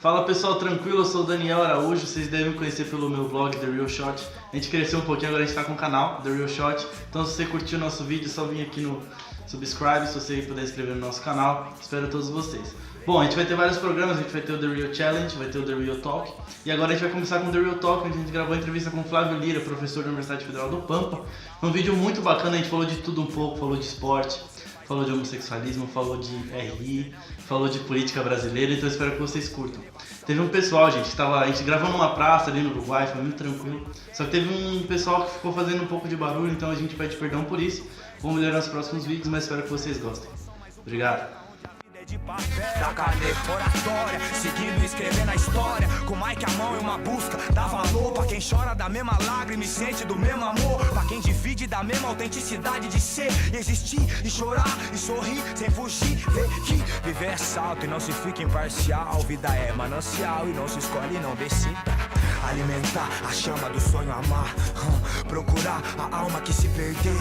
Fala pessoal, tranquilo? Eu sou o Daniel Araújo, vocês devem me conhecer pelo meu blog The Real Shot. A gente cresceu um pouquinho, agora a gente tá com o canal The Real Shot. Então se você curtiu o nosso vídeo, é só vir aqui no subscribe, se você puder inscrever no nosso canal. Espero todos vocês. Bom, a gente vai ter vários programas, a gente vai ter o The Real Challenge, vai ter o The Real Talk. E agora a gente vai começar com o The Real Talk, onde a gente gravou a entrevista com o Flávio Lira, professor da Universidade Federal do Pampa. Foi um vídeo muito bacana, a gente falou de tudo um pouco, falou de esporte, falou de homossexualismo, falou de RI, falou de política brasileira, então eu espero que vocês curtam. Teve um pessoal, gente, a gente gravou numa praça ali no Uruguai, foi muito tranquilo. Só que teve um pessoal que ficou fazendo um pouco de barulho, então a gente pede perdão por isso. Vamos melhorar nos próximos vídeos, mas espero que vocês gostem. Obrigado. De papel, da caneta oratória, seguindo e escrevendo a história, com o mic à mão e uma busca, dá valor pra quem chora da mesma lágrima e sente do mesmo amor, pra quem divide da mesma autenticidade de ser e existir, e chorar, e sorrir, sem fugir, ver que viver é salto e não se fica imparcial, vida é manancial e não se escolhe, não decide. Alimentar a chama do sonho, amar, procurar a alma que se perder,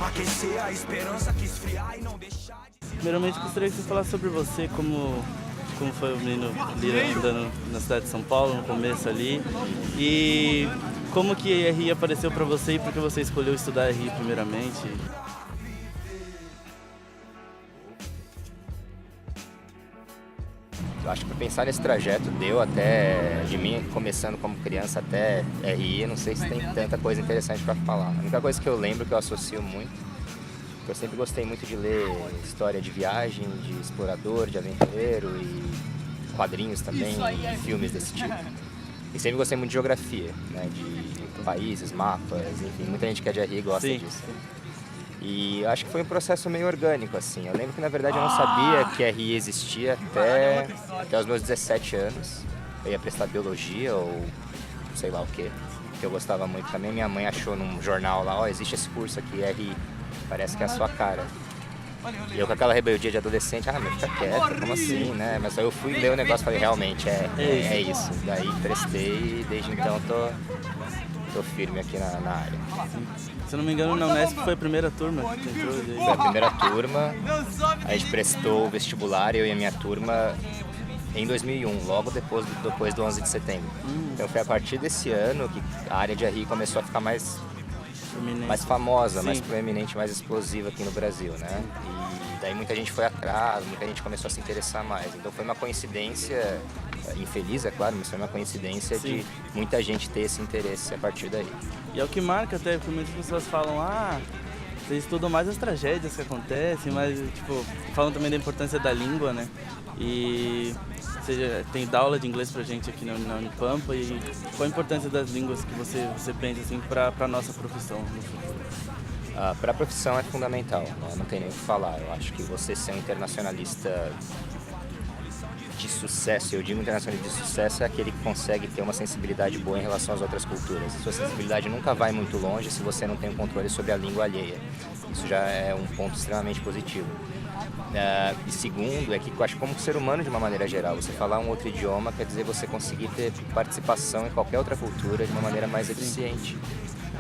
aquecer a esperança que esfriar e não deixar de... Primeiramente, gostaria que você falasse sobre você, como foi o menino Lira andando na cidade de São Paulo, no começo ali, e como que a RI apareceu para você e por que você escolheu estudar RI primeiramente. Eu acho que para pensar nesse trajeto deu até, de mim começando como criança até RI, não sei se tem tanta coisa interessante para falar. A única coisa que eu lembro, que eu associo muito, eu sempre gostei muito de ler história de viagem, de explorador, de aventureiro e quadrinhos também, filmes desse tipo. E sempre gostei muito de geografia, né, de países, mapas, enfim, muita gente que é de RI gosta disso. E acho que foi um processo meio orgânico, assim. Eu lembro que na verdade eu não sabia que RI existia até os meus 17 anos. Eu ia prestar biologia ou sei lá o que eu gostava muito também. Minha mãe achou num jornal lá, ó, existe esse curso aqui, RI. Parece que é a sua cara. E eu com aquela rebeldia de adolescente, mas fica quieto, como assim, né? Mas aí eu fui ler o negócio e falei, realmente, é isso. Daí prestei e desde então tô firme aqui na área. Se eu não me engano, na Unesp foi a primeira turma que entrou. Foi a primeira turma, a gente prestou o vestibular, eu e a minha turma, em 2001, logo depois do 11 de setembro. Então foi a partir desse ano que a área de RI começou a ficar mais famosa, mais proeminente, mais explosiva aqui no Brasil, né? E daí muita gente foi atrás, muita gente começou a se interessar mais. Então foi uma coincidência, infeliz, é claro, mas foi uma coincidência de muita gente ter esse interesse a partir daí. E é o que marca até, porque muitas pessoas falam, vocês estudam mais as tragédias que acontecem, mas, falam também da importância da língua, né? E tem dá aula de inglês pra gente aqui na Unipampa, e qual a importância das línguas que você pensa assim, pra nossa profissão no futuro? Para a profissão é fundamental, né? Não tem nem o que falar. Eu acho que você ser um internacionalista de sucesso, eu digo internacionalista de sucesso, é aquele que consegue ter uma sensibilidade boa em relação às outras culturas. A sua sensibilidade nunca vai muito longe se você não tem um controle sobre a língua alheia. Isso já é um ponto extremamente positivo. E segundo, é que eu acho que como ser humano de uma maneira geral, você falar um outro idioma quer dizer você conseguir ter participação em qualquer outra cultura de uma maneira mais eficiente.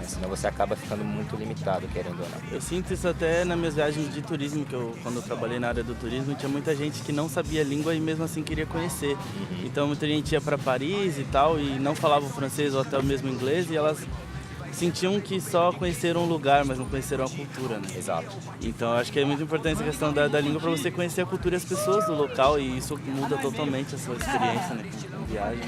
Senão você acaba ficando muito limitado, querendo ou não. Eu sinto isso até nas minhas viagens de turismo, quando eu trabalhei na área do turismo, tinha muita gente que não sabia a língua e mesmo assim queria conhecer. Então muita gente ia para Paris e tal e não falava o francês ou até o mesmo inglês, e elas sentiam que só conheceram um lugar, mas não conheceram a cultura, né? Exato. Então acho que é muito importante a questão da língua para você conhecer a cultura e as pessoas do local, e isso muda totalmente a sua experiência, né, com viagem.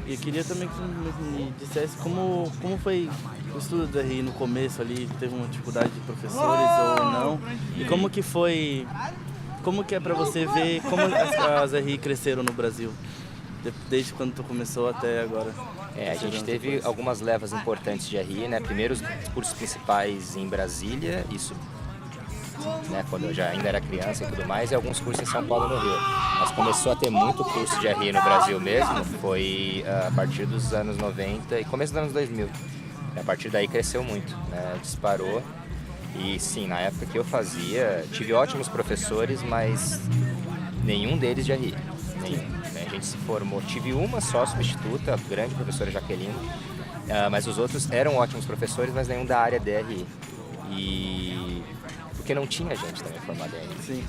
E eu queria também que você me dissesse como foi o estudo do RI no começo ali, teve uma dificuldade de professores ou não, e como que é para você ver como as RI cresceram no Brasil, desde quando tu começou até agora? A gente teve algumas levas importantes de RI, né? Primeiro os cursos principais em Brasília, isso, né, quando eu já ainda era criança e tudo mais, e alguns cursos em São Paulo e no Rio. Mas começou a ter muito curso de RI no Brasil mesmo, foi a partir dos anos 90 e começo dos anos 2000. A partir daí cresceu muito, né, disparou. E sim, na época que eu fazia, tive ótimos professores, mas nenhum deles de RI. Nenhum. A gente se formou, tive uma só substituta, a grande professora Jaqueline, mas os outros eram ótimos professores, mas nenhum da área de RI. E porque não tinha gente também formada em RI. Sim.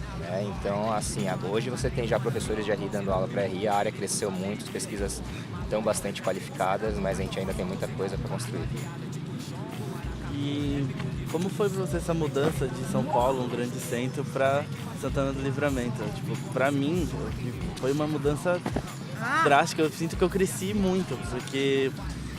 Então, assim, hoje você tem já professores de RI dando aula para RI, a área cresceu muito, as pesquisas estão bastante qualificadas, mas a gente ainda tem muita coisa para construir. E como foi para você essa mudança de São Paulo, um grande centro, para Santana do Livramento? Tipo, para mim, foi uma mudança drástica. Eu sinto que eu cresci muito, porque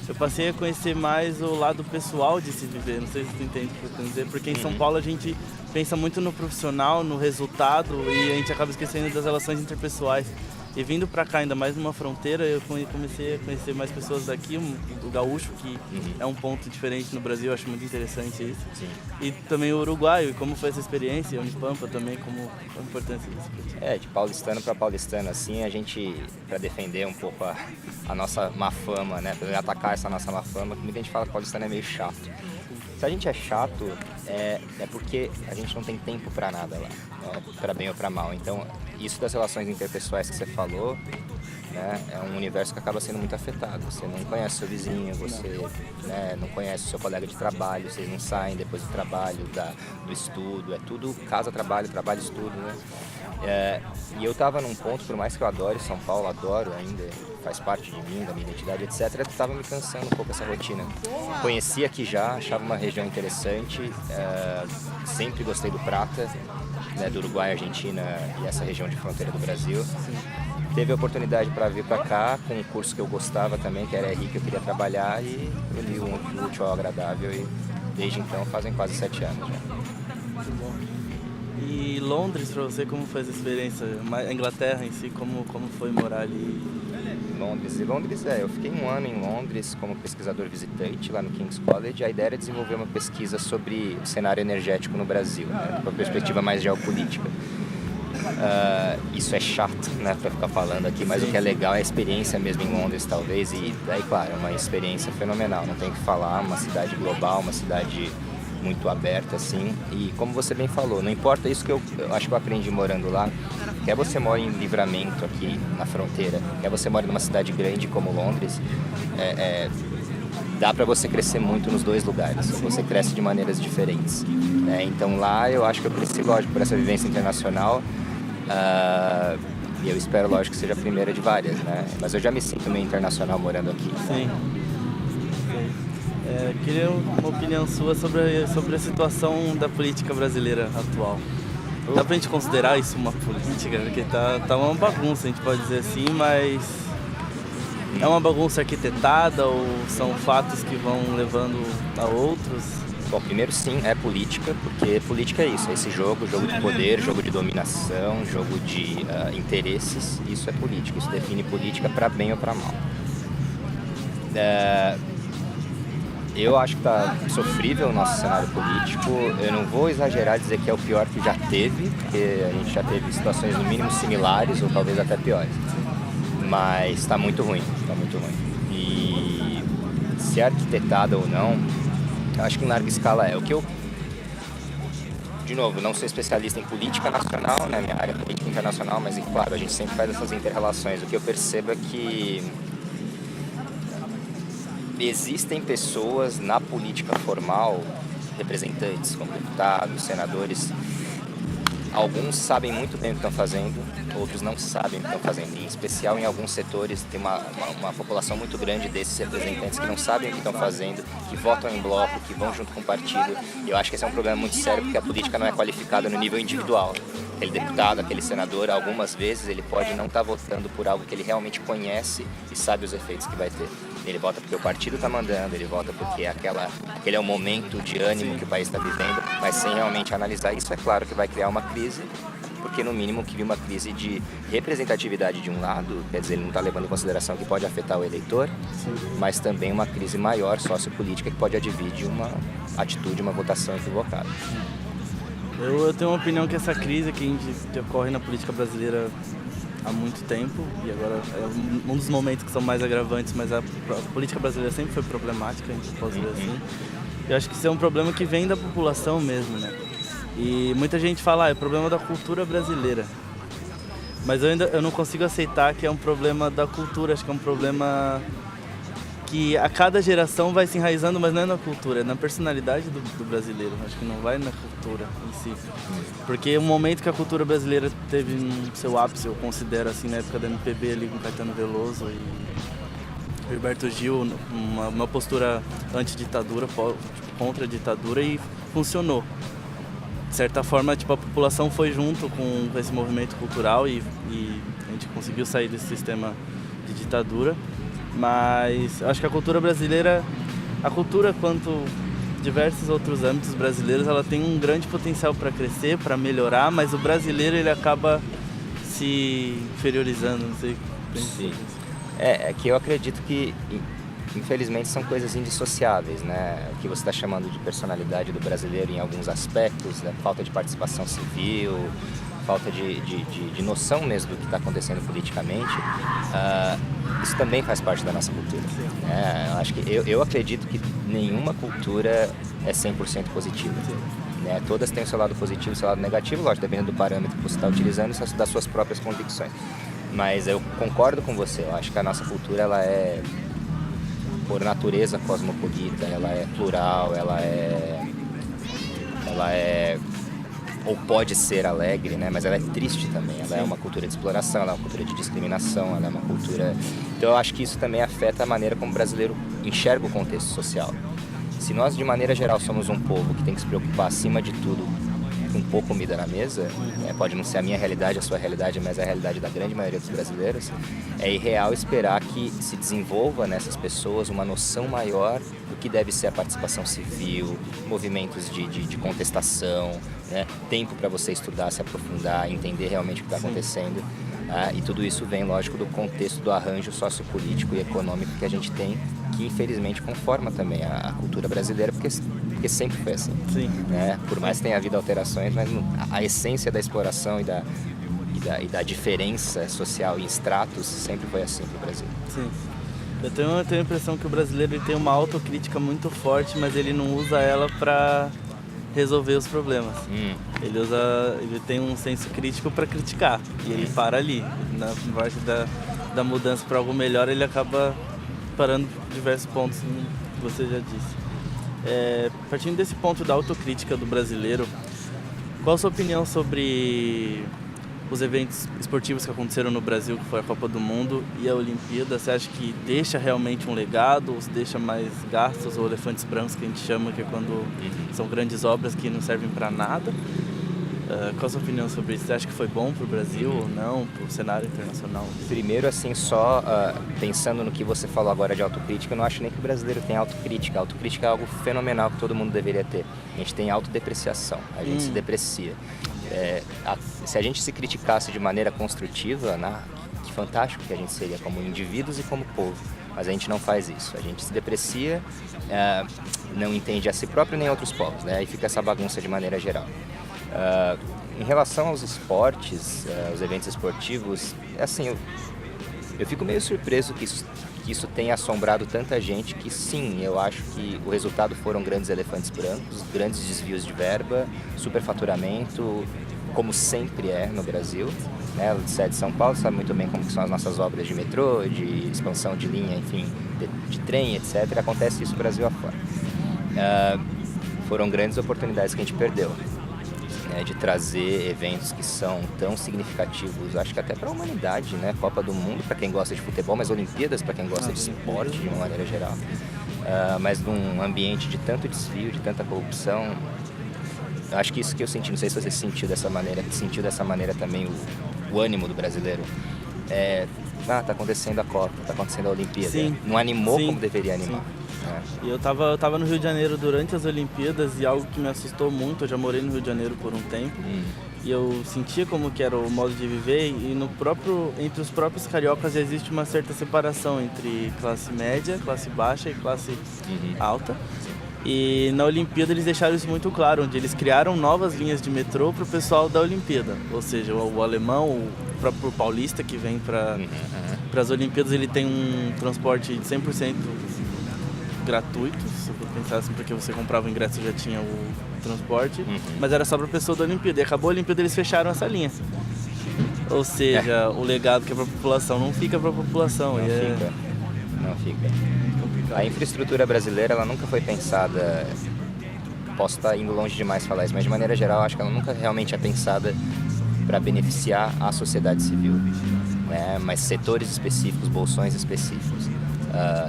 eu passei a conhecer mais o lado pessoal de se viver. Não sei se tu entende o que eu quero dizer, porque em São Paulo a gente pensa muito no profissional, no resultado, e a gente acaba esquecendo das relações interpessoais. E vindo pra cá, ainda mais numa fronteira, eu comecei a conhecer mais pessoas daqui, o gaúcho, que é um ponto diferente no Brasil, eu acho muito interessante isso. Sim. E também o uruguaio, como foi essa experiência, a Unipampa também, como a importância disso pra ti? De paulistano para paulistano, assim, a gente, para defender um pouco a nossa má fama, né, para atacar essa nossa má fama, que muita gente fala que paulistano é meio chato. Se a gente é chato, é porque a gente não tem tempo para nada lá, né, para bem ou para mal. Então, isso das relações interpessoais que você falou, né, é um universo que acaba sendo muito afetado. Você não conhece seu vizinho, você, né, não conhece o seu colega de trabalho, vocês não saem depois do trabalho, do estudo, é tudo casa, trabalho, trabalho, estudo, né? E eu estava num ponto, por mais que eu adore São Paulo, adoro ainda, faz parte de mim, da minha identidade, etc., eu estava me cansando um pouco essa rotina. Conheci aqui já, achava uma região interessante, sempre gostei do Prata, né, do Uruguai, Argentina e essa região de fronteira do Brasil. Teve a oportunidade para vir para cá com um curso que eu gostava também, que era RI, que eu queria trabalhar, e eu li o útil ao agradável, e desde então fazem quase 7 anos já. Muito bom. E Londres, para você, como foi essa experiência? A Inglaterra em si, como foi morar ali? Londres, eu fiquei 1 ano em Londres como pesquisador visitante lá no King's College. A ideia era desenvolver uma pesquisa sobre o cenário energético no Brasil, né, uma perspectiva mais geopolítica. Isso é chato, né, para ficar falando aqui, mas o que é legal é a experiência mesmo em Londres, talvez, e daí, claro, é uma experiência fenomenal, não tem o que falar, uma cidade global, uma cidade muito aberta, assim, e como você bem falou, não importa isso que eu acho que eu aprendi morando lá, quer você mora em Livramento aqui na fronteira, quer você mora numa cidade grande como Londres, dá para você crescer muito nos dois lugares, você cresce de maneiras diferentes, né? Então lá eu acho que eu cresci, lógico, por essa vivência internacional, e eu espero, lógico, que seja a primeira de várias, né? Mas eu já me sinto meio internacional morando aqui. Sim. Queria uma opinião sua sobre a situação da política brasileira atual. Dá pra gente considerar isso uma política? Porque tá uma bagunça, a gente pode dizer assim, mas é uma bagunça arquitetada ou são fatos que vão levando a outros? Bom, primeiro sim, é política, porque política é isso, é esse jogo de poder, jogo de dominação, jogo de interesses, isso é política, isso define política para bem ou para mal. Eu acho que está sofrível o nosso cenário político. Eu não vou exagerar e dizer que é o pior que já teve, porque a gente já teve situações no mínimo similares ou talvez até piores. Mas está muito ruim, E se é arquitetada ou não, eu acho que em larga escala é. O que eu, de novo, não sou especialista em política nacional, né? Minha área é política internacional, mas claro, a gente sempre faz essas inter-relações. O que eu percebo é que existem pessoas na política formal, representantes como deputados, senadores, alguns sabem muito bem o que estão fazendo, outros não sabem o que estão fazendo. Em especial em alguns setores tem uma população muito grande desses representantes que não sabem o que estão fazendo, que votam em bloco, que vão junto com o partido. E eu acho que esse é um problema muito sério porque a política não é qualificada no nível individual. Aquele deputado, aquele senador, algumas vezes ele pode não estar votando por algo que ele realmente conhece e sabe os efeitos que vai ter. Ele vota porque o partido está mandando, ele vota porque aquele é o momento de ânimo que o país está vivendo, mas sem realmente analisar isso, é claro que vai criar uma crise, porque no mínimo cria uma crise de representatividade de um lado, quer dizer, ele não está levando em consideração que pode afetar o eleitor, mas também uma crise maior sociopolítica que pode advir de uma atitude, uma votação equivocada. Eu tenho uma opinião que essa crise que ocorre na política brasileira há muito tempo, e agora é um dos momentos que são mais agravantes, mas a política brasileira sempre foi problemática, a gente pode dizer assim. Eu acho que isso é um problema que vem da população mesmo, né? E muita gente fala, é problema da cultura brasileira. Mas eu não consigo aceitar que é um problema da cultura, acho que é um problema que a cada geração vai se enraizando, mas não é na cultura, é na personalidade do brasileiro. Acho que não vai na cultura em si. Porque o momento que a cultura brasileira teve no seu ápice, eu considero assim, na época da MPB ali com Caetano Veloso e Gilberto Gil, uma postura anti-ditadura, contra a ditadura, e funcionou. De certa forma, tipo, a população foi junto com esse movimento cultural e a gente conseguiu sair desse sistema de ditadura. Mas eu acho que a cultura brasileira, quanto diversos outros âmbitos brasileiros, ela tem um grande potencial para crescer, para melhorar, mas o brasileiro ele acaba se inferiorizando, não sei. Sim. É que eu acredito que, infelizmente, são coisas indissociáveis, né? O que você está chamando de personalidade do brasileiro em alguns aspectos, né? Falta de participação civil, falta de noção mesmo do que está acontecendo politicamente, isso também faz parte da nossa cultura. Eu acho que eu acredito que nenhuma cultura é 100% positiva. Né? Todas têm o seu lado positivo e o seu lado negativo, lógico, dependendo do parâmetro que você está utilizando e das suas próprias convicções. Mas eu concordo com você, eu acho que a nossa cultura ela é, por natureza, cosmopolita, ela é plural, ela é ou pode ser alegre, né? Mas ela é triste também, ela é uma cultura de exploração, ela é uma cultura de discriminação, ela é uma cultura... Então eu acho que isso também afeta a maneira como o brasileiro enxerga o contexto social. Se nós, de maneira geral, somos um povo que tem que se preocupar, acima de tudo, com pouca comida na mesa, pode não ser a minha realidade, a sua realidade, mas é a realidade da grande maioria dos brasileiros, é irreal esperar que se desenvolva nessas pessoas uma noção maior do que deve ser a participação civil, movimentos de contestação, né? Tempo para você estudar, se aprofundar, entender realmente o que está acontecendo. E tudo isso vem, lógico, do contexto do arranjo sociopolítico e econômico que a gente tem, que infelizmente conforma também a cultura brasileira, porque sempre foi assim. Sim. Né? Por mais que tenha havido alterações, mas a essência da exploração e da diferença social em estratos sempre foi assim no Brasil. Sim. Eu tenho a impressão que o brasileiro ele tem uma autocrítica muito forte, mas ele não usa ela para resolver os problemas. Ele tem um senso crítico para criticar e ele para ali. Na parte da mudança para algo melhor, ele acaba parando em diversos pontos, como você já disse. Partindo desse ponto da autocrítica do brasileiro, qual a sua opinião sobre os eventos esportivos que aconteceram no Brasil, que foi a Copa do Mundo e a Olimpíada? Você acha que deixa realmente um legado, ou se deixa mais gastos ou elefantes brancos, que a gente chama, que é quando são grandes obras que não servem para nada? Qual a sua opinião sobre isso? Você acha que foi bom para o Brasil ou não, para o cenário internacional? Primeiro, assim, só pensando no que você falou agora de autocrítica, eu não acho nem que o brasileiro tem autocrítica. A autocrítica é algo fenomenal que todo mundo deveria ter. A gente tem autodepreciação, a gente se deprecia. Se a gente se criticasse de maneira construtiva, que fantástico que a gente seria como indivíduos e como povo. Mas a gente não faz isso. A gente se deprecia, não entende a si próprio nem outros povos, né? E fica essa bagunça de maneira geral. Em relação aos esportes, os eventos esportivos, assim, eu fico meio surpreso que isso tenha assombrado tanta gente, que sim, eu acho que o resultado foram grandes elefantes brancos, grandes desvios de verba, superfaturamento, como sempre é no Brasil. Né? Você é de São Paulo, sabe muito bem como que são as nossas obras de metrô, de expansão de linha, enfim, de trem, etc. Acontece isso no Brasil afora. Foram grandes oportunidades que a gente perdeu. De trazer eventos que são tão significativos, acho que até para a humanidade, né? Copa do Mundo para quem gosta de futebol, mas Olimpíadas para quem gosta de esporte de uma maneira geral. Mas num ambiente de tanto desvio, de tanta corrupção, acho que isso que eu senti, não sei se você sentiu dessa maneira também o ânimo do brasileiro. Tá acontecendo a Copa, tá acontecendo a Olimpíada. Sim. Não animou Sim. como deveria animar. E eu tava no Rio de Janeiro durante as Olimpíadas e algo que me assustou muito, eu já morei no Rio de Janeiro por um tempo, e eu sentia como que era o modo de viver, e entre os próprios cariocas existe uma certa separação entre classe média, classe baixa e classe alta. E na Olimpíada eles deixaram isso muito claro, onde eles criaram novas linhas de metrô para o pessoal da Olimpíada, ou seja, o alemão, o próprio paulista que vem para as Olimpíadas, ele tem um transporte de 100% gratuito, se eu pensar assim, porque você comprava o ingresso e já tinha o transporte, mas era só para a pessoa da Olimpíada. E acabou a Olimpíada, eles fecharam essa linha. Ou seja, o legado que é para a população não fica para a população. Não fica. Complicado. A infraestrutura brasileira, ela nunca foi pensada, posso estar indo longe demais falar isso, mas de maneira geral, acho que ela nunca realmente é pensada para beneficiar a sociedade civil, né? Mas setores específicos, bolsões específicos.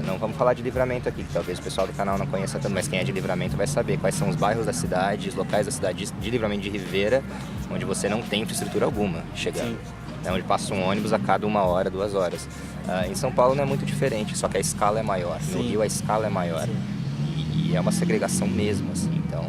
Não vamos falar de Livramento aqui, que talvez o pessoal do canal não conheça tanto, mas quem é de Livramento vai saber quais são os bairros da cidade, os locais da cidade de Livramento de Rivera, onde você não tem infraestrutura alguma chegando. É onde passa um ônibus a cada 1 hora, 2 horas. Em São Paulo não é muito diferente, só que a escala é maior. No Rio a escala é maior. E é uma segregação mesmo, assim. Então,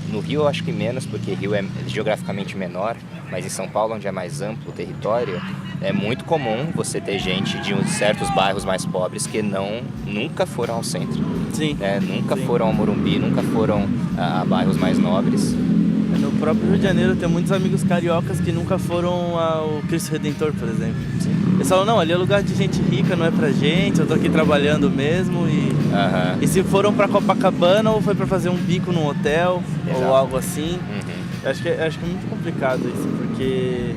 no Rio eu acho que menos, porque Rio é geograficamente menor, mas em São Paulo, onde é mais amplo o território, é muito comum você ter gente de certos bairros mais pobres que nunca foram ao centro. Sim. Né? Nunca foram ao Morumbi, nunca foram a bairros mais nobres. No próprio Rio de Janeiro tem muitos amigos cariocas que nunca foram ao Cristo Redentor, por exemplo. Eles falam, não, ali é lugar de gente rica, não é pra gente, eu tô aqui trabalhando mesmo. E se foram pra Copacabana ou foi pra fazer um bico num hotel, ou algo assim. Acho que é muito complicado isso, porque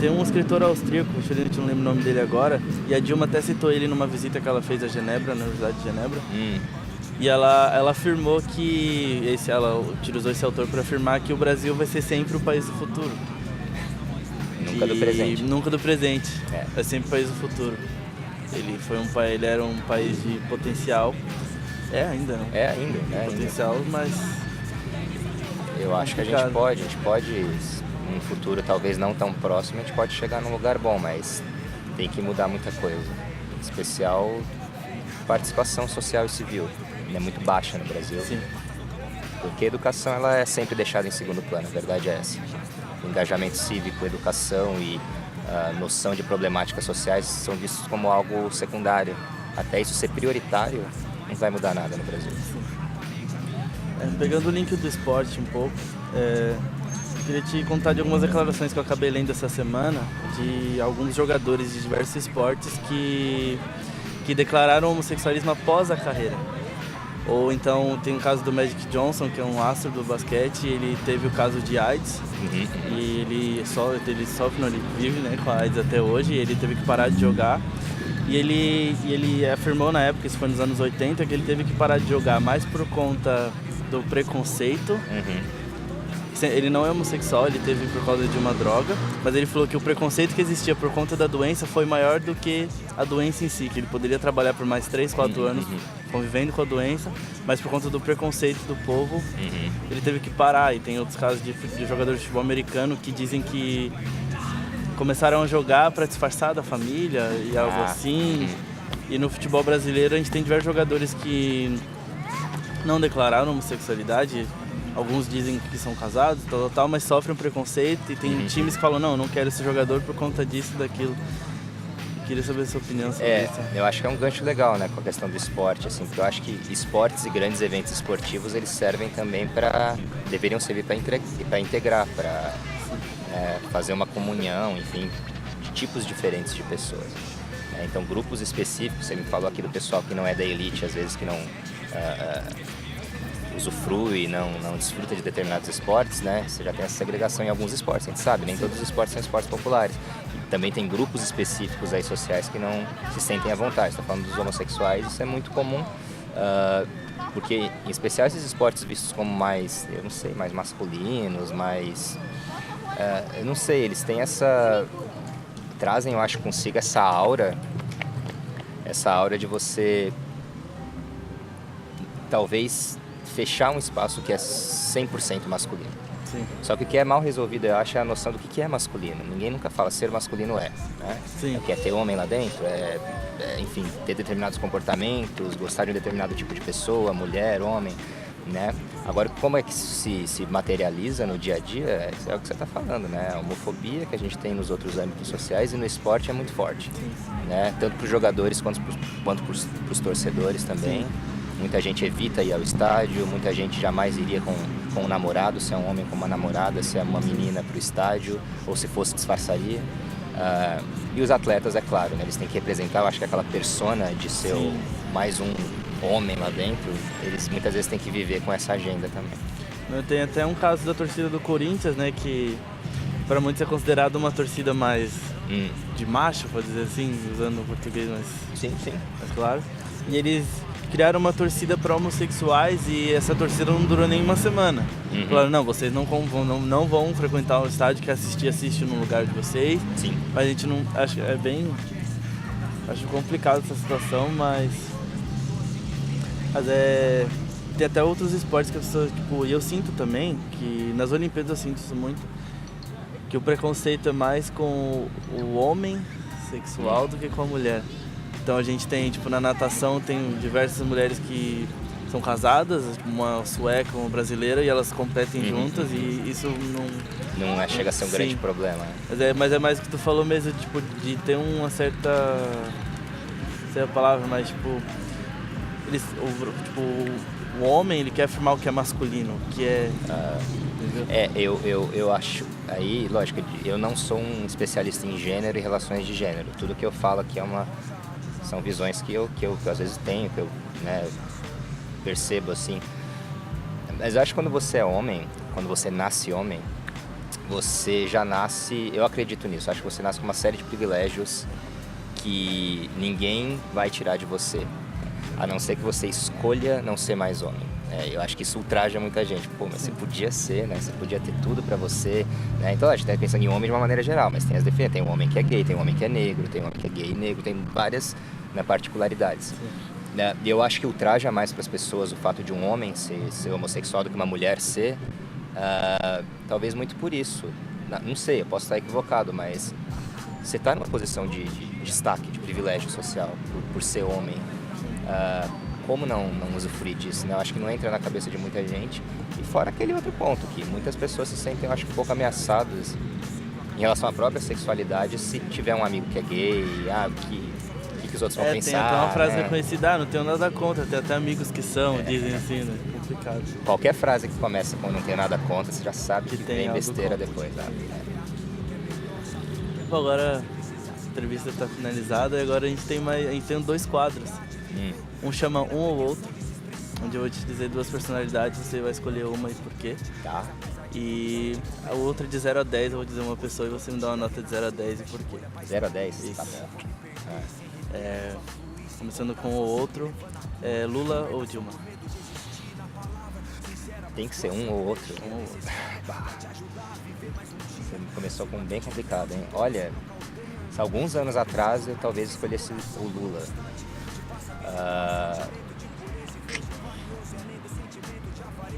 tem um escritor austríaco, infelizmente não lembro o nome dele agora, e a Dilma até citou ele numa visita que ela fez a Genebra, na Universidade de Genebra. E ela afirmou que, ela utilizou esse autor para afirmar que o Brasil vai ser sempre o país do futuro. Nunca do presente. Nunca do presente. É sempre o país do futuro. Ele era um país de potencial. É ainda, não? É ainda. Potencial, mas... Eu acho que a gente pode, num futuro talvez não tão próximo, a gente pode chegar num lugar bom, mas tem que mudar muita coisa. Em especial, participação social e civil. É muito baixa no Brasil. Sim. Porque a educação ela é sempre deixada em segundo plano, a verdade é essa. O engajamento cívico, educação e noção de problemáticas sociais são vistos como algo secundário. Até isso ser prioritário, não vai mudar nada no Brasil. Pegando o link do esporte um pouco, queria te contar de algumas declarações que eu acabei lendo essa semana de alguns jogadores de diversos esportes que declararam homossexualismo após a carreira. Ou então tem o caso do Magic Johnson, que é um astro do basquete, ele teve o caso de AIDS, e ele sofre, ele vive, né, com a AIDS até hoje, e ele teve que parar de jogar. E ele afirmou na época, isso foi nos anos 80, que ele teve que parar de jogar mais por conta do preconceito. Ele não é homossexual, ele teve por causa de uma droga, mas ele falou que o preconceito que existia por conta da doença foi maior do que a doença em si, que ele poderia trabalhar por mais 3, 4 anos convivendo com a doença, mas por conta do preconceito do povo, ele teve que parar. E tem outros casos de jogadores de futebol americano que dizem que começaram a jogar para disfarçar da família e algo assim. E no futebol brasileiro a gente tem diversos jogadores que não declararam homossexualidade. Alguns dizem que são casados, tal, mas sofrem um preconceito. E tem times que falam, não quero esse jogador por conta disso e daquilo. Eu queria saber a sua opinião sobre isso. Eu acho que é um gancho legal, né, com a questão do esporte, assim, porque eu acho que esportes e grandes eventos esportivos, eles servem também deveriam servir para integrar, para fazer uma comunhão, enfim, de tipos diferentes de pessoas. Então, grupos específicos, você me falou aqui do pessoal que não é da elite, às vezes que não usufrui e não desfruta de determinados esportes, né? Você já tem essa segregação em alguns esportes, a gente sabe, nem todos os esportes são esportes populares. E também tem grupos específicos aí sociais que não se sentem à vontade. Estou falando dos homossexuais, isso é muito comum, porque em especial esses esportes vistos como mais, eu não sei, mais masculinos, mais... eu não sei, eles têm trazem, eu acho, consigo essa aura de você talvez fechar um espaço que é 100% masculino. Sim. Só que o que é mal resolvido, eu acho, é a noção do que é masculino. Ninguém nunca fala ser masculino né? Sim. É ter homem lá dentro, enfim, ter determinados comportamentos, gostar de um determinado tipo de pessoa, mulher, homem, né? Agora, como é que se materializa no dia a dia, é o que você está falando, né? A homofobia que a gente tem nos outros âmbitos sociais e no esporte é muito forte, né? Tanto para os jogadores quanto para os torcedores também. Sim. Muita gente evita ir ao estádio, muita gente jamais iria com um namorado, se é um homem com uma namorada, se é uma menina para o estádio, ou se fosse disfarçaria. E os atletas, é claro, né? Eles têm que representar, eu acho que aquela persona de ser mais um homem lá dentro, eles muitas vezes têm que viver com essa agenda também. Tem até um caso da torcida do Corinthians, né, que para muitos é considerado uma torcida mais de macho, pode dizer assim, usando o português mais Sim. claro. E eles criaram uma torcida para homossexuais e essa torcida não durou nem uma semana. Falaram, não, vocês não vão frequentar o estádio, que assiste no lugar de vocês. Sim. A gente não... Acho complicado essa situação, mas tem até outros esportes que as pessoas, tipo, e eu sinto também, que nas Olimpíadas eu sinto isso muito, que o preconceito é mais com o homem sexual do que com a mulher. Então a gente tem, tipo, na natação tem diversas mulheres que são casadas, uma sueca, uma brasileira, e elas competem juntas e isso Não chega a ser um grande Sim. problema. Né? Mas é mais o que tu falou mesmo, tipo, de ter uma certa... Não sei a palavra, mas tipo... O homem, ele quer afirmar o que é masculino, o que é... Eu acho... Aí, lógico, eu não sou um especialista em gênero e relações de gênero. Tudo que eu falo aqui são visões que eu às vezes tenho, que eu, né, percebo assim. Mas eu acho que quando você é homem, quando você nasce homem, você já nasce... Eu acredito nisso. Acho que você nasce com uma série de privilégios que ninguém vai tirar de você, a não ser que você escolha não ser mais homem. Eu acho que isso ultraja muita gente. Pô, mas você podia ser, né? Você podia ter tudo pra você, né? Então a gente tá pensando em homem de uma maneira geral, mas tem as diferenças. Tem um homem que é gay, tem um homem que é negro, tem um homem que é gay e negro, tem várias, né, particularidades. Né? E eu acho que ultraja mais para as pessoas o fato de um homem ser homossexual do que uma mulher ser, talvez muito por isso. Não sei, eu posso estar equivocado, mas você tá numa posição de destaque, de privilégio social por ser homem. Como não usufruir disso, né? Eu acho que não entra na cabeça de muita gente. E fora aquele outro ponto, que muitas pessoas se sentem, eu acho, um pouco ameaçadas em relação à própria sexualidade se tiver um amigo que é gay, o que os outros vão pensar. Tem até uma frase né? reconhecida, não tenho nada contra, tem até amigos que são, dizem assim, né? Complicado. Qualquer frase que começa com não tenho nada contra, você já sabe que tem vem algo besteira contra. depois. Bom, agora a entrevista está finalizada e agora a gente tem 2 quadros. Um chama um ou outro, onde eu vou te dizer 2 personalidades, você vai escolher uma e por quê. Tá. E a outra de 0 a 10, eu vou dizer uma pessoa e você me dá uma nota de 0 a 10 e por quê. 0 a 10? Isso. Tá bom. Começando com o outro, Lula ou Dilma? Tem que ser um ou outro. Um ou outro. Você começou com um bem complicado, hein? Olha, se alguns anos atrás eu talvez escolhesse o Lula.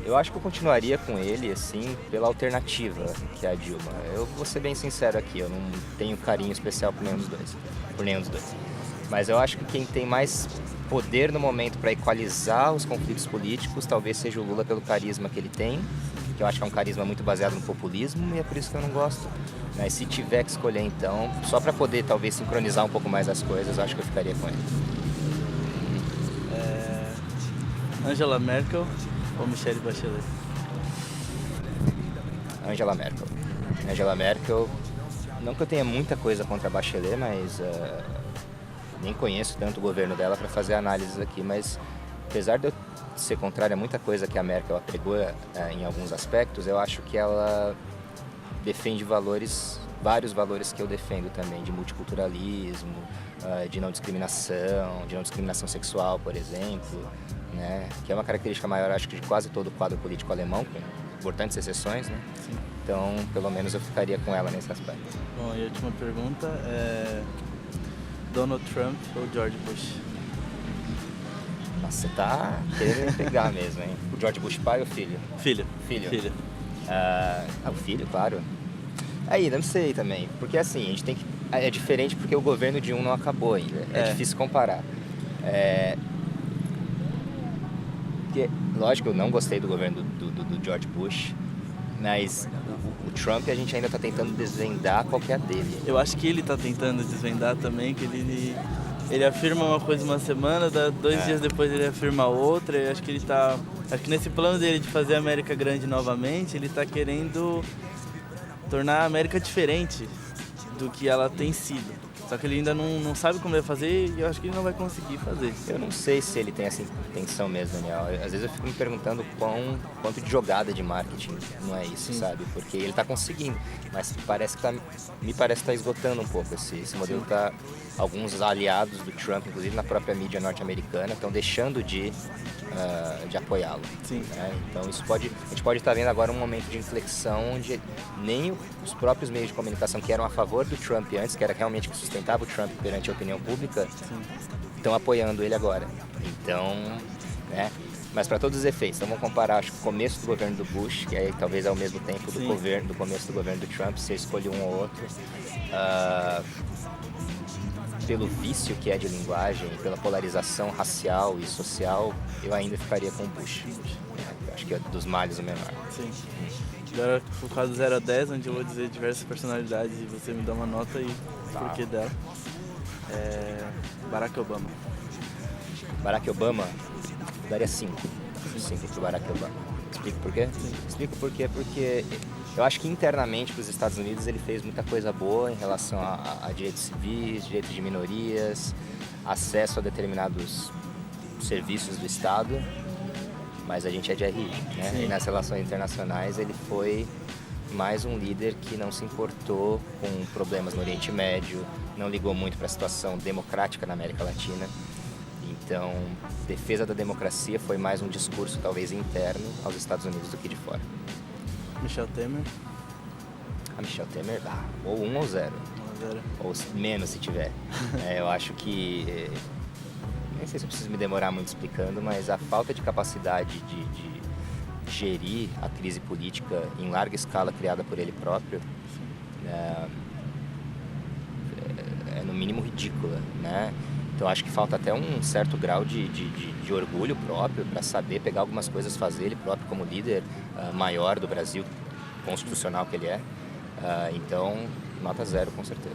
Eu acho que eu continuaria com ele, assim, pela alternativa, que é a Dilma. Eu vou ser bem sincero aqui, eu não tenho carinho especial por nenhum dos dois. Mas eu acho que quem tem mais poder no momento para equalizar os conflitos políticos talvez seja o Lula, pelo carisma que ele tem, que eu acho que é um carisma muito baseado no populismo, e é por isso que eu não gosto. Mas se tiver que escolher, então, só para poder talvez sincronizar um pouco mais as coisas, eu acho que eu ficaria com ele. Angela Merkel ou Michelle Bachelet? Angela Merkel, não que eu tenha muita coisa contra a Bachelet, mas nem conheço tanto o governo dela para fazer análises aqui, mas apesar de eu ser contrário a muita coisa que a Merkel apregou em alguns aspectos, eu acho que ela defende vários valores que eu defendo também, de multiculturalismo, de não discriminação sexual, por exemplo, né? Que é uma característica maior, acho que, de quase todo o quadro político alemão, com importantes exceções, né? Sim. Então, pelo menos eu ficaria com ela nesse aspecto. Bom, e a última pergunta é Donald Trump ou George Bush? Nossa, você tá querendo pegar mesmo, hein? O George Bush pai ou filho? Filho. O filho, claro. Aí, não sei também, porque assim, a gente tem que... É diferente porque o governo de um não acabou ainda, é difícil comparar. Porque, lógico, eu não gostei do governo do George Bush, mas o Trump a gente ainda está tentando desvendar qual que é a dele. Eu acho que ele está tentando desvendar também, que ele afirma uma coisa uma semana, 2 dias depois ele afirma outra, e acho que acho que nesse plano dele de fazer a América grande novamente, ele está querendo tornar a América diferente do que ela tem sido. Só que ele ainda não sabe como vai fazer e eu acho que ele não vai conseguir fazer. Eu não sei se ele tem essa intenção mesmo, Daniel. Às vezes eu fico me perguntando quanto de jogada de marketing não é isso, sabe? Porque ele tá conseguindo, mas me parece que tá esgotando um pouco esse modelo. Alguns aliados do Trump, inclusive na própria mídia norte-americana, estão deixando de apoiá-lo. Sim. Né? Então a gente pode estar vendo agora um momento de inflexão onde nem os próprios meios de comunicação que eram a favor do Trump antes, que era realmente que sustentava o Trump perante a opinião pública, estão apoiando ele agora. Então, né? Mas para todos os efeitos, então vamos comparar, acho que o começo do governo do Bush, que aí talvez ao mesmo tempo do começo do governo do Trump, se eu escolher um ou outro, pelo vício que é de linguagem, pela polarização racial e social, eu ainda ficaria com o Bush. Acho que é dos males o menor. Sim. Agora, por causa do 0 a 10, onde eu vou dizer diversas personalidades e você me dá uma nota e o porquê dela. Barack Obama. Barack Obama, daria 5. 5 pro Barack Obama. Explico por quê? Sim. Explico por quê, porque eu acho que internamente para os Estados Unidos ele fez muita coisa boa em relação a direitos civis, direitos de minorias, acesso a determinados serviços do Estado, mas a gente é de RI, né? E nas relações internacionais ele foi mais um líder que não se importou com problemas no Oriente Médio, não ligou muito para a situação democrática na América Latina. Então, defesa da democracia foi mais um discurso talvez interno aos Estados Unidos do que de fora. Michel Temer. A Michel Temer, ou 1 ou 0. 1 a 0. Ou menos se tiver. Eu acho que, nem sei se eu preciso me demorar muito explicando, mas a falta de capacidade de gerir a crise política em larga escala criada por ele próprio é no mínimo ridícula, né? Então acho que falta até um certo grau de orgulho próprio para saber pegar algumas coisas, fazer ele próprio como líder maior do Brasil, constitucional que ele é. Então, nota 0 com certeza.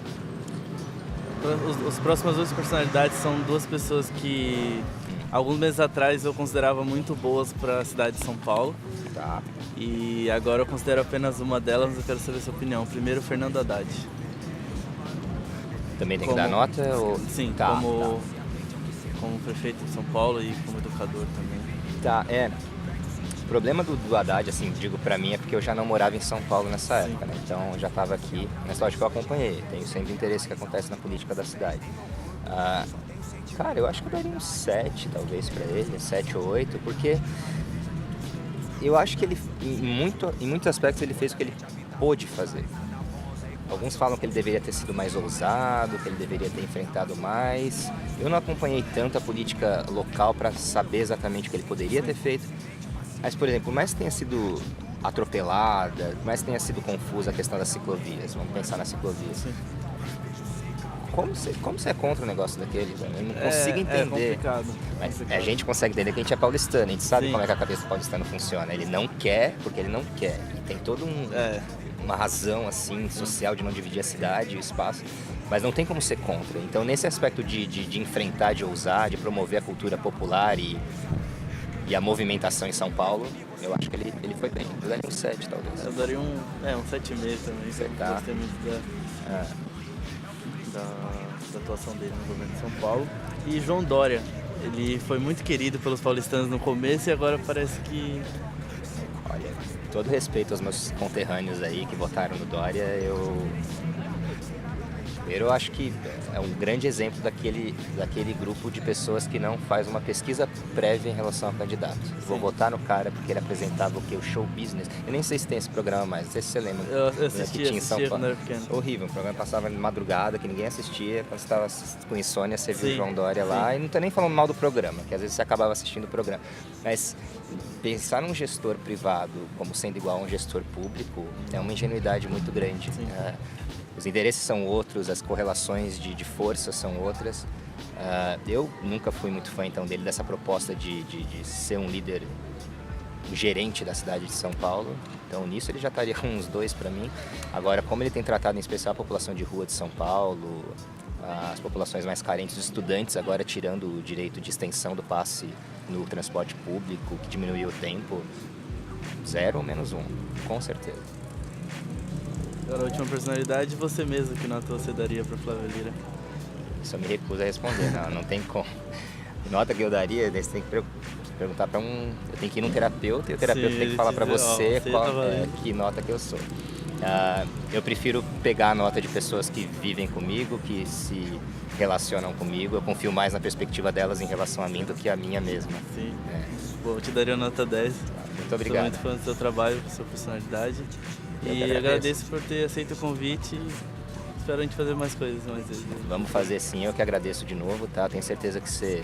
As próximas 2 personalidades são 2 pessoas que alguns meses atrás eu considerava muito boas para a cidade de São Paulo. Tá. E agora eu considero apenas uma delas, mas eu quero saber a sua opinião. Primeiro, Fernando Haddad. Também tem que dar nota? Ou... Sim, tá, como prefeito de São Paulo e como educador também. Tá, O problema do Haddad, assim, digo pra mim, é porque eu já não morava em São Paulo nessa época, né? Então eu já estava aqui, nessa hora que eu acompanhei, tenho sempre interesse que acontece na política da cidade. Cara, eu acho que eu daria um 7, talvez, pra ele, 7 ou 8, porque eu acho que ele, em muitos aspectos, ele fez o que ele pôde fazer. Alguns falam que ele deveria ter sido mais ousado, que ele deveria ter enfrentado mais. Eu não acompanhei tanto a política local para saber exatamente o que ele poderia ter feito. Mas, por exemplo, por mais que tenha sido atropelada, por mais que tenha sido confusa a questão das ciclovias, vamos pensar nas ciclovias. Sim. Como você é contra um negócio daquele? Eu não consigo entender. É complicado. Mas a gente consegue entender que a gente é paulistano, a gente sabe Sim. como é que a cabeça do paulistano funciona. Ele não quer porque ele não quer. E tem todo uma razão assim social de não dividir a cidade, o espaço, mas não tem como ser contra. Então nesse aspecto de enfrentar, de ousar, de promover a cultura popular e a movimentação em São Paulo, eu acho que ele foi bem. Eu daria um 7 talvez. Eu daria um 7,5 também. Você Eu tá. gostei muito da atuação dele no governo de São Paulo. E João Dória, ele foi muito querido pelos paulistanos no começo e agora parece que... Olha, todo respeito aos meus conterrâneos aí que votaram no Dória, eu acho que é um grande exemplo daquele grupo de pessoas que não faz uma pesquisa prévia em relação ao candidato. Vou votar no cara porque ele apresentava o quê? O show business. Eu nem sei se tem esse programa mais, não sei se você lembra. Eu assistia quando era pequeno. Horrível, um programa passava de madrugada, que ninguém assistia. Quando você estava com insônia, você viu o João Dória lá. E não tô nem falando mal do programa, que às vezes você acabava assistindo o programa. Mas pensar num gestor privado como sendo igual a um gestor público é uma ingenuidade muito grande. Os interesses são outros, as correlações de força são outras. Eu nunca fui muito fã então dele, dessa proposta de ser um líder, um gerente da cidade de São Paulo. Então nisso ele já estaria com uns 2 para mim. Agora, como ele tem tratado em especial a população de rua de São Paulo, as populações mais carentes, os estudantes agora tirando o direito de extensão do passe no transporte público, que diminuiu o tempo, 0 ou menos 1, com certeza. Agora a última personalidade, você mesmo, que nota você daria para Flávia Lira? Isso eu me recuso a responder, não tem como. Nota que eu daria, daí você tem que perguntar para eu tenho que ir num terapeuta e o terapeuta Sim, tem que falar para você tá que nota que eu sou. Eu prefiro pegar a nota de pessoas que vivem comigo, que se relacionam comigo. Eu confio mais na perspectiva delas em relação a mim do que a minha mesma. Sim. Bom, eu te daria nota 10. Muito obrigado. Sou muito fã do seu trabalho, da sua personalidade. Eu E agradeço por ter aceito o convite. Espero a gente fazer mais coisas mais vezes. Vamos fazer sim, eu que agradeço de novo, tá? Tenho certeza que você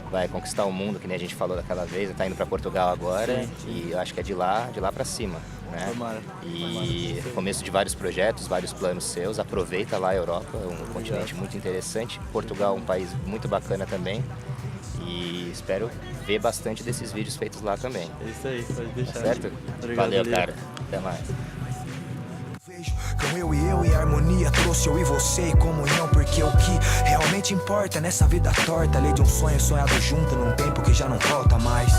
vai conquistar o mundo, que nem a gente falou daquela vez, tá indo para Portugal agora. Sim. E eu acho que é de lá para cima, né? Tomara. E começo de vários projetos, vários planos seus. Aproveita lá a Europa, é um continente muito interessante. Portugal é um país muito bacana também. E espero ver bastante desses vídeos feitos lá também. É isso aí, pode deixar. Certo? Obrigado, Valeu, Lira. cara. Até mais. Com eu e a harmonia trouxe eu e você em comunhão. Porque o que realmente importa nessa vida torta, lei de um sonho sonhado junto num tempo que já não volta mais.